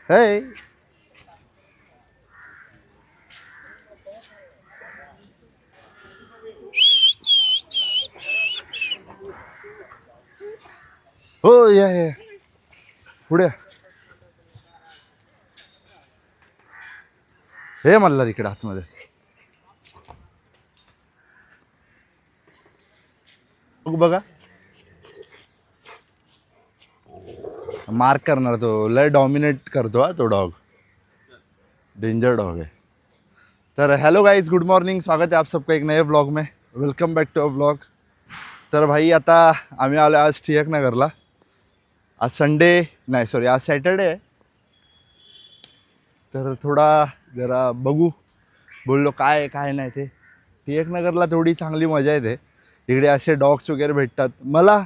हे हो या पुढे हे मल्हार इकडे आतमध्ये बघा मार्क करणार तो लय डॉमिनेट करतो हा तो डॉग डेंजर डॉग है। तर हेलो गाइस गुड मॉर्निंग स्वागत है आप सबका एक नए व्लॉग में welcome back to a vlog. तर भाई आता आम्ही आलो आज टिळकनगरला। आज संडे नाही सॉरी आज सॅटरडे आहे तर थोडा जरा बघू बोललो काय आहे काय नाही ते टिळकनगरला थोडी चांगली मजा येते इकडे असे डॉग्स वगैरे भेटतात मला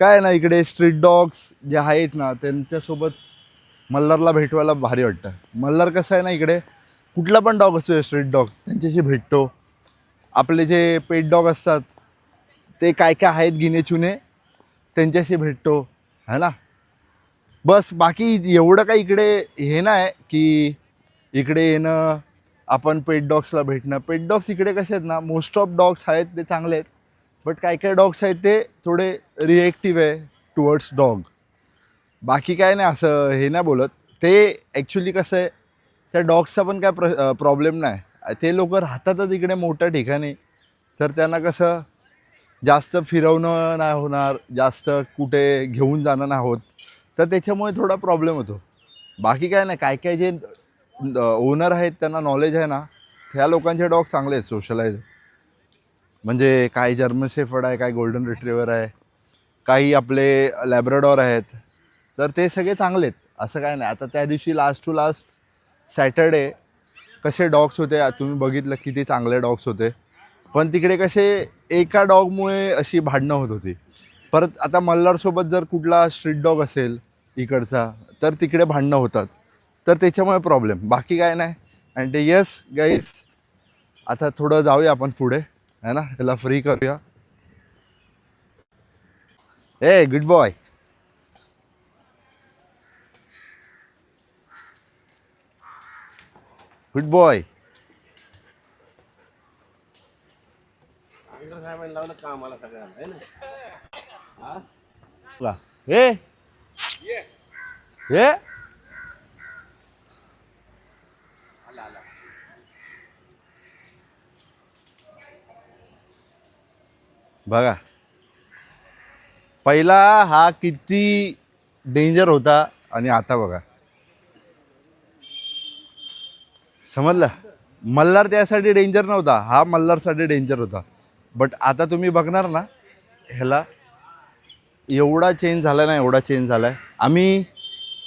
काय ना इकडे स्ट्रीट डॉग्स जे आहेत ना त्यांच्यासोबत मल्हारला भेटवायला भारी वाटतं। मल्हार कसं आहे ना इकडे कुठला पण डॉग असतो स्ट्रीट डॉग त्यांच्याशी भेटतो आपले जे पेट डॉग असतात ते काय काय आहेत गिने चुने त्यांच्याशी भेटतो है ना बस बाकी एवढं काही इकडे हे नाही की इकडे येणं आपण पेट डॉग्सला भेटणं पेट डॉग्स इकडे कसे आहेत ना मोस्ट ऑफ डॉग्स आहेत ते चांगले आहेत बट काही काही डॉग्स आहेत ते थोडे रिएक्टिव्ह आहे टुवर्ड्स डॉग बाकी काय नाही असं हे नाही बोलत ते ॲक्च्युली कसं आहे त्या डॉग्सचा पण काय प्रॉब्लेम नाही ते लोक राहतातच इकडे मोठ्या ठिकाणी तर त्यांना कसं जास्त फिरवणं नाही होणार जास्त कुठे घेऊन जाणं नाही होत तर त्याच्यामुळे थोडा प्रॉब्लेम होतो बाकी काय नाही काय काय जे ओनर आहेत त्यांना नॉलेज आहे ना ह्या लोकांचे डॉग चांगले आहेत सोशलाइज म्हणजे काही जर्मन शेफर्ड आहे काही गोल्डन रिट्रीवर आहे काही आपले लॅब्राडॉर आहेत तर ते सगळे चांगले आहेत असं काय नाही आता त्या दिवशी लास्ट टू लास्ट सॅटरडे कसे डॉग्स होते तुम्ही बघितलं किती चांगले डॉग्स होते पण तिकडे कसे एका डॉगमुळे अशी भांडणं होत होती परत आता मल्हारसोबत जर कुठला स्ट्रीट डॉग असेल इकडचा तर तिकडे भांडणं होतात तर त्याच्यामुळे प्रॉब्लेम बाकी काय नाही अँड येस गाईस आता थोडं जाऊया आपण पुढे है ना त्याला फ्री करूया ए गुड बॉय गुड बॉय ए ए बघा पहिला हा किती डेंजर होता आणि आता बघा समजलं मल्हार त्यासाठी डेंजर नव्हता हा मल्हारसाठी डेंजर होता बट आता तुम्ही बघणार ना ह्याला एवढा चेंज झाला ना एवढा चेंज झाला आहे आम्ही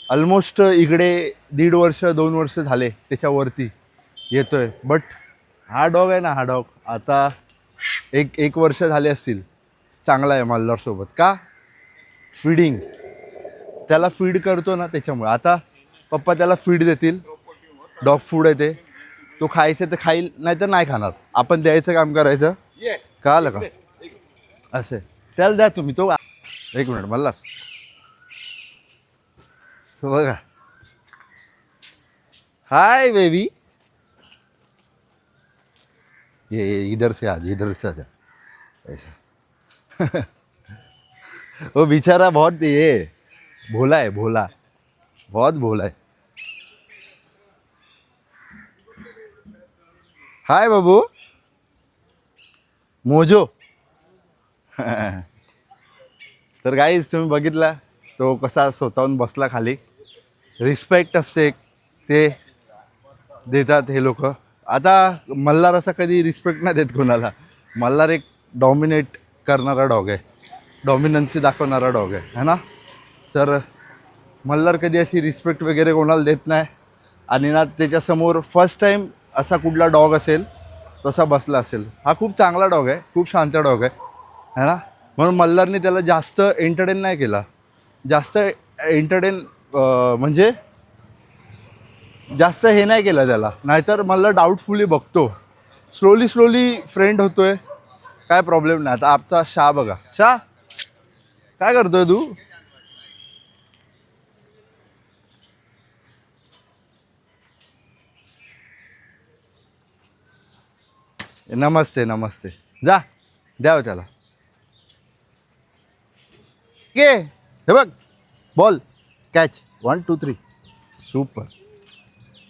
ऑलमोस्ट इकडे 1.5 वर्ष 2 वर्ष झाले त्याच्यावरती येतोय बट हा डॉग आहे ना हा डॉग आता एक वर्ष झाले असतील चांगला आहे मल्हारसोबत का फीडिंग त्याला फीड करतो ना त्याच्यामुळे आता पप्पा त्याला फीड देतील डॉग फूड आहे ते तो खायचं तर खाईल नाही तर नाही खाणार आपण द्यायचं काम करायचं कळलं का असे त्याला द्या तुम्ही तो एक मिनिट मल्हार बघा हाय बेबी ये इधर से आजा ऐसा वो बेचारा बहुत ये भोला है भोला बहुत भोला है हाय बाबू मोजो तर गाईज तुम्ही बघितला तो कसा स्वतःहून बसला खाली रिस्पेक्ट असते ते देतात हे लोक आता मल्हार असा कधी रिस्पेक्ट नाही देत कोणाला मल्हार एक डॉमिनेट करणारा डॉग आहे डॉमिनन्सी दाखवणारा डॉग आहे है ना तर मल्हार कधी अशी रिस्पेक्ट वगैरे कोणाला देत नाही आणि ना त्याच्यासमोर फर्स्ट टाईम असा कुठला डॉग असेल तसा बसला असेल हा खूप चांगला डॉग आहे खूप शांत डॉग आहे है ना म्हणून मल्हारने त्याला जास्त एंटरटेन नाही केला जास्त एंटरटेन म्हणजे जास्त हे नाही केलं त्याला नाहीतर मला डाऊटफुली बघतो स्लोली फ्रेंड होतोय काय प्रॉब्लेम नाही आता आमचा शाह बघा शाह काय करतोय तू नमस्ते नमस्ते. जा द्याव त्याला. के हे बघ ball catch 1 2 3 super.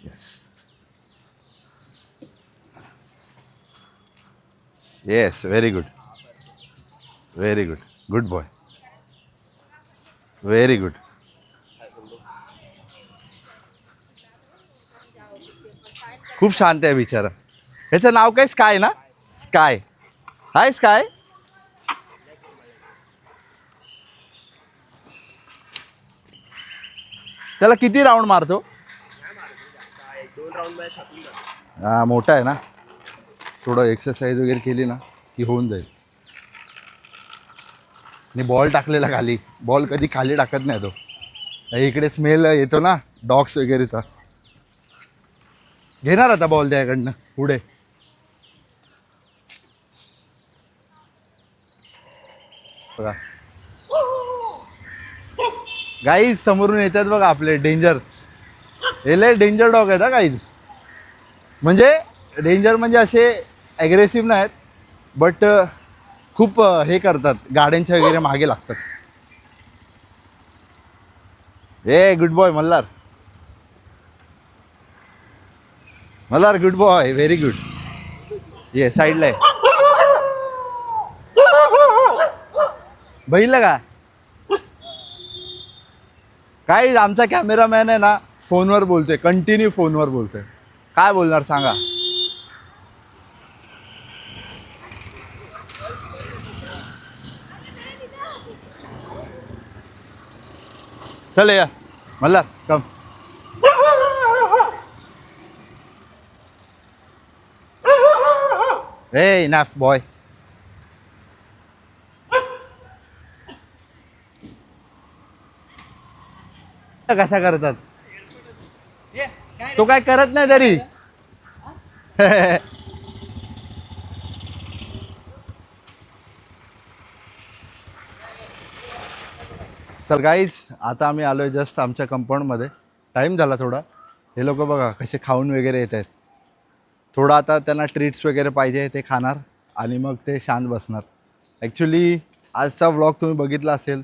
Yes yes very good very good. Good boy very good. खूप शांत आहे बिचारा. ह्याचं नाव काय स्काय ना. स्काय. हाय स्काय. त्याला किती राऊंड मारतो. हा मोठा आहे ना. थोडं एक्सरसाइज वगैरे केली ना की होऊन जाईल. आणि बॉल टाकलेला खाली. बॉल कधी खाली टाकत नाही तो. इकडे स्मेल येतो ना डॉग्स वगैरेचा. घेणार आता बॉल त्याकडनं पुढे. बघा गाईज समोरून येतात बघा आपले डेंजर. हे लय डेंजर डॉग आहेत हा गाईज. म्हणजे डेंजर म्हणजे असे ॲग्रेसिव्ह नाहीत बट खूप हे करतात. गाड्यांच्या वगैरे मागे लागतात. ए good boy Malhar. Malhar good boy very good. ये साईडला आहे. बघितलं का काय. आमचा कॅमेरामॅन आहे ना फोनवर बोलतोय. कंटिन्यू फोनवर बोलतोय. काय बोलणार सांगा. चल या मल्हार कम. ए इनफ बॉय. कसा करतात. तो काय करत नाही तरी. तर गाईज आता आम्ही आलो आहे जस्ट आमच्या कंपाऊंडमध्ये. टाईम झाला थोडा. हे लोक बघा कसे खाऊन वगैरे येत आहेत. थोडं आता त्यांना ट्रीट्स वगैरे पाहिजे ते खाणार आणि मग ते शांत बसणार. ॲक्च्युली आजचा व्लॉग तुम्ही बघितला असेल.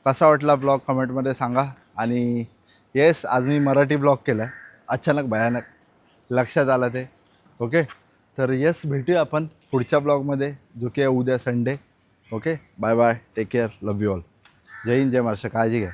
कसा वाटला ब्लॉग कमेंटमध्ये सांगा. आणि येस आज मी मराठी ब्लॉग केला आहे. अचानक भयानक लक्षात आलं ते. ओके तर येस भेटूया आपण पुढच्या ब्लॉगमध्ये जो की आहे उद्या Sunday. Okay bye bye take care love you all. जय हिंद जय महाराष्ट्र. काळजी घ्या.